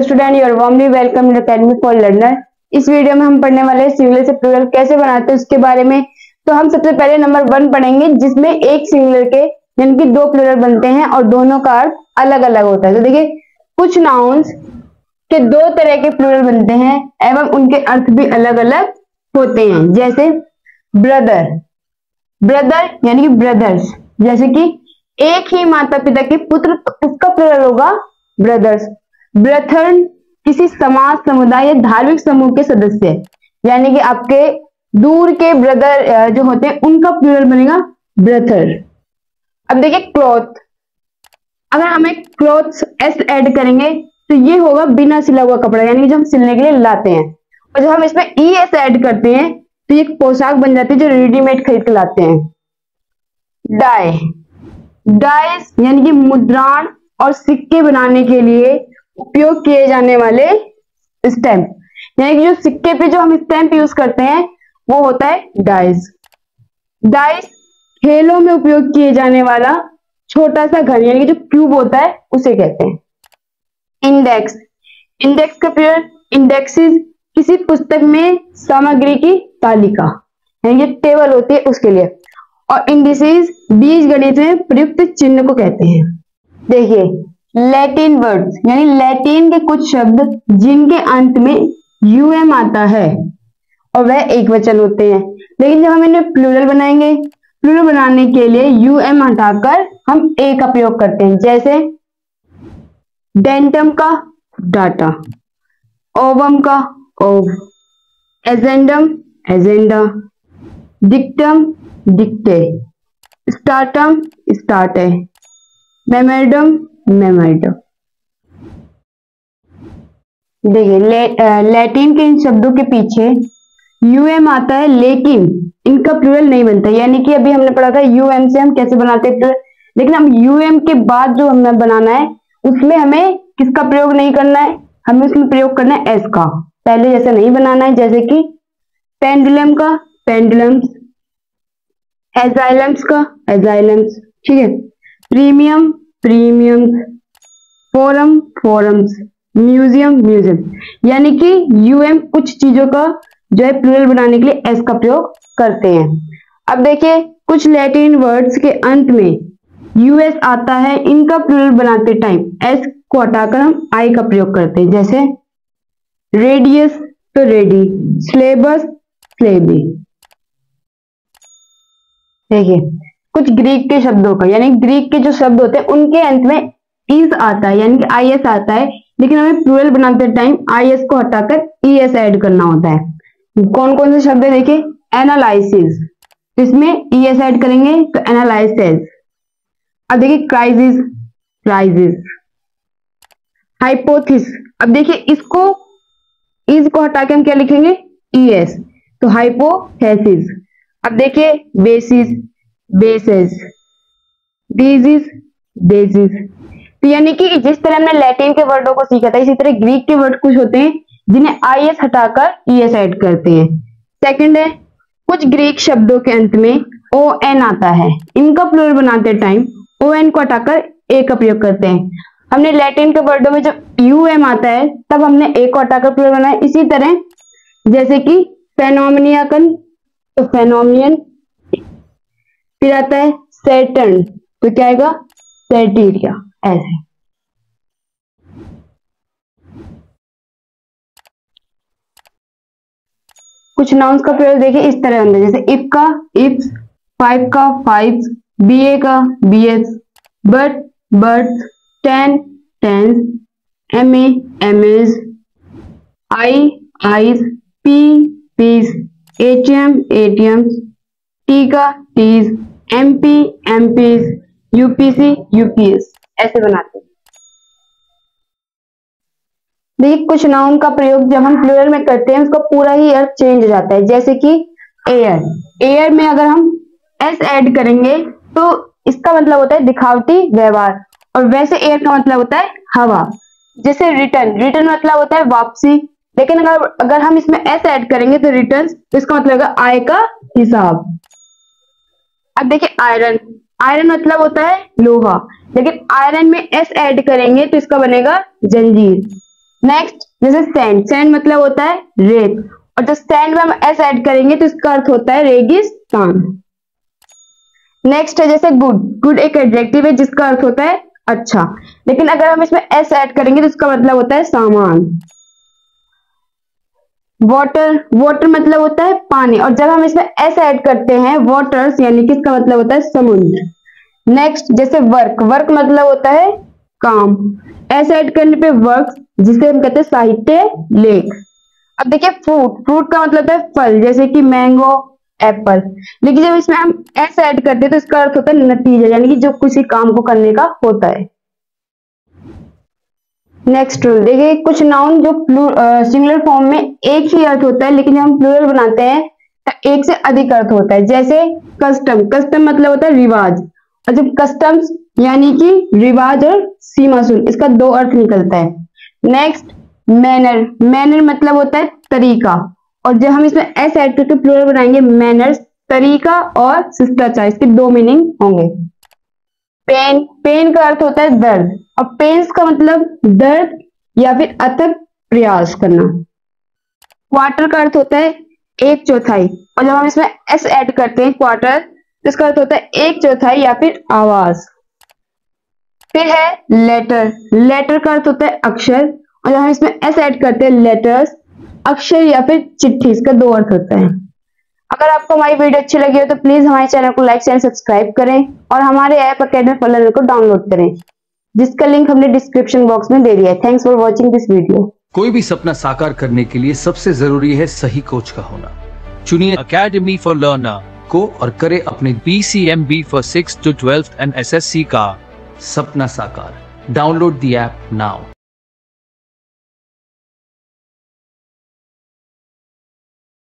Student, you are warmly welcome in academy for learner. इस video में हम पढ़ने वाले सिंगुलर से प्लूरल कैसे बनाते हैं उसके बारे में। तो हम सबसे पहले नंबर 1 पढ़ेंगे, जिसमें एक सिंगुलर के यानी कि 2 प्लूरल बनते हैं और दोनों का अर्थ अलग अलग होता है। तो देखिए, कुछ नाउन्स के 2 तरह के प्लूरल बनते हैं एवं उनके अर्थ भी अलग अलग होते हैं। जैसे ब्रदर, ब्रदर यानी कि ब्रदर्स। जैसे कि एक ही माता पिता के पुत्र, तो उसका प्लूरल होगा ब्रदर्स। ब्रथर्न किसी समाज, समुदाय या धार्मिक समूह के सदस्य, यानी कि आपके दूर के ब्रदर जो होते हैं उनका प्लूरल बनेगा ब्रथर। अब देखिए क्लॉथ, अगर हमें क्लॉथ्स एस ऐड करेंगे तो ये होगा बिना सिला हुआ कपड़ा, यानी कि जो हम सिलने के लिए लाते हैं। और जब हम इसमें ई एस ऐड करते हैं तो ये पोशाक बन जाती है जो रेडीमेड खरीद के लाते हैं। डाई, डाइस यानी कि मुद्राण और सिक्के बनाने के लिए उपयोग किए जाने वाले स्टैम्प, यानी कि जो सिक्के पे जो हम स्टैम्प यूज करते हैं वो होता है डाइस। डाइस खेलों में उपयोग किए जाने वाला छोटा सा घन, यानी कि जो क्यूब होता है उसे कहते हैं। इंडेक्स, इंडेक्स का प्रयोग इंडेक्सेस किसी पुस्तक में सामग्री की तालिका, यानी कि टेबल होती है उसके लिए। और इंडिसेस बीज गणित में प्रयुक्त चिन्ह को कहते हैं। देखिए लैटिन वर्ड्स, यानी लैटिन के कुछ शब्द जिनके अंत में यूएम आता है और वह एक वचन होते हैं, लेकिन जब हम इन्हें प्लूरल बनाएंगे, प्लूरल बनाने के लिए यूएम हटाकर हम ए का प्रयोग करते हैं। जैसे डेंटम का डाटा, ओवम का ओव, एजेंडम एजेंडा, डिक्टम डिक्टे, स्टार्टम स्टार्टे, मेमोरडम मेमोरडम। देखिए लैटिन के इन शब्दों के पीछे यूएम आता है, लेकिन इनका प्लूरल नहीं बनता। यानी कि अभी हमने पढ़ा था यूएम से हम कैसे बनाते हैं प्लूरल, लेकिन हम यूएम के बाद जो हमें बनाना है उसमें हमें किसका प्रयोग नहीं करना है, हमें उसमें प्रयोग करना है एस का। पहले जैसे नहीं बनाना है, जैसे कि पेंडुलम का पेंडुलम्स, एजाइलम्स का एजाइलम्स, ठीक है। Premium premiums, forum forums, museum museum, यानी कि यूएम कुछ चीजों का जो है प्लूरल बनाने के लिए एस का प्रयोग करते हैं। अब देखिए कुछ लैटिन वर्ड्स के अंत में यूएस आता है, इनका प्लूरल बनाते टाइम एस को हटाकर हम आई का प्रयोग करते हैं। जैसे रेडियस तो रेडी, स्लेबस स्लेबी। देखिए कुछ ग्रीक के शब्दों का, यानी ग्रीक के जो शब्द होते हैं उनके अंत में इज आता है, यानी कि आई एस आता है, लेकिन हमें प्लूरल बनाते टाइम आई एस को हटाकर ई एस ऐड करना होता है। कौन कौन से शब्द है देखिए, एनालिसिस, इसमें ई एस ऐड करेंगे तो एनालिसिस। अब देखिए क्राइसिस क्राइसिस, हाइपोथिस, अब देखिए इसको इज को हटा के हम क्या लिखेंगे ई एस, तो हाइपोथेसिस। अब देखिए बेसिस बेसिस, बेसिस बेसिस। तो यानी कि जिस तरह हमने लैटिन के वर्डों को सीखा था, इसी तरह ग्रीक के वर्ड कुछ होते हैं जिन्हें आई एस हटाकर ई एस ऐड करते हैं। सेकंड है कुछ ग्रीक शब्दों के अंत में ओ एन आता है, इनका प्लूरल बनाते टाइम ओ एन को हटाकर ए का प्रयोग करते हैं। हमने लैटिन के वर्डों में जब यू एम आता है तब हमने ए को हटाकर प्लूरल बनाया। इसी तरह जैसे कि फेनोमेनियन तो फेनोमियन, फिर आता है सैटर्न तो क्या आएगा सैटीरिया, ऐसे। कुछ नाउन्स का प्रयोग देखिए इस तरह होता है, जैसे इफ का इफ्स, फाइव का फाइव्स, बीए का BAs, but birds, ten tens, MA MAs, I I's, P P's, ATM ATMs, T का T's, MP MPs, UPC UPS, ऐसे बनाते हैं। देखिए कुछ नाउन का प्रयोग जब हम प्लूरल में करते हैं उसका पूरा ही अर्थ चेंज हो जाता है। जैसे कि एयर, एयर में अगर हम एस ऐड करेंगे तो इसका मतलब होता है दिखावटी व्यवहार, और वैसे एयर का मतलब होता है हवा। जैसे रिटर्न, रिटर्न मतलब होता है वापसी, लेकिन अगर हम इसमें एस ऐड करेंगे तो रिटर्न, तो इसका मतलब होगा आय का हिसाब। अब देखिए आयरन, आयरन मतलब होता है लोहा, लेकिन आयरन में एस ऐड करेंगे तो इसका बनेगा जंजीर। नेक्स्ट जैसे सैंड, सैंड मतलब होता है रेत, और जब सैंड में हम एस ऐड करेंगे तो इसका अर्थ होता है रेगिस्तान। नेक्स्ट है जैसे गुड, गुड एक एडजेक्टिव है जिसका अर्थ होता है अच्छा, लेकिन अगर हम इसमें एस ऐड करेंगे तो इसका मतलब होता है सामान। वाटर, वाटर मतलब होता है पानी, और जब हम इसमें एस ऐड करते हैं वाटर्स, यानी कि इसका मतलब होता है समुद्र। नेक्स्ट जैसे वर्क, वर्क मतलब होता है काम, एस ऐड करने पे वर्क, जिसे हम कहते हैं साहित्य लेख। अब देखिए फ्रूट, फ्रूट का मतलब है फल, जैसे कि मैंगो, एप्पल, लेकिन जब इसमें हम एस ऐड करते हैं तो इसका अर्थ होता है नतीजा, यानी कि जो किसी काम को करने का होता है। नेक्स्ट रूल देखिए, कुछ नाउन जो सिंगुलर फॉर्म में एक ही अर्थ होता है, लेकिन जब हम प्लूरल बनाते हैं तो एक से अधिक अर्थ होता है। जैसे कस्टम, कस्टम मतलब होता है रिवाज, और जब कस्टम्स यानी कि रिवाज और सीमा शुल्क, इसका दो अर्थ निकलता है। नेक्स्ट मैनर, मैनर मतलब होता है तरीका, और जब हम इसमें एस ऐड करके प्लूरल बनाएंगे मैनर्स, तरीका और शिष्टाचार, इसके दो मीनिंग होंगे। पेन, पेन का अर्थ होता है दर्द, और पेन्स का मतलब दर्द या फिर अथक प्रयास करना। क्वार्टर का अर्थ होता है एक चौथाई, और जब हम इसमें एस ऐड करते हैं क्वार्टर, तो इसका अर्थ होता है एक चौथाई या फिर आवाज। फिर है लेटर, लेटर का अर्थ होता है अक्षर, और जब हम इसमें एस ऐड करते हैं लेटर्स, अक्षर या फिर चिट्ठी, इसका दो अर्थ होता है। अगर आपको हमारी वीडियो अच्छी लगी हो तो प्लीज हमारे चैनल को लाइक एंड सब्सक्राइब करें, और हमारे ऐप अकेडमी फॉर लर्नर को डाउनलोड करें, जिसका लिंक हमने डिस्क्रिप्शन बॉक्स में दे दिया है। Thanks for watching this video. कोई भी सपना साकार करने के लिए सबसे जरूरी है सही कोच का होना। चुनिए अकेडमी फॉर लर्नर को और करे अपने BCMB for 6th to 12th and SSC का सपना साकार। Download the app now.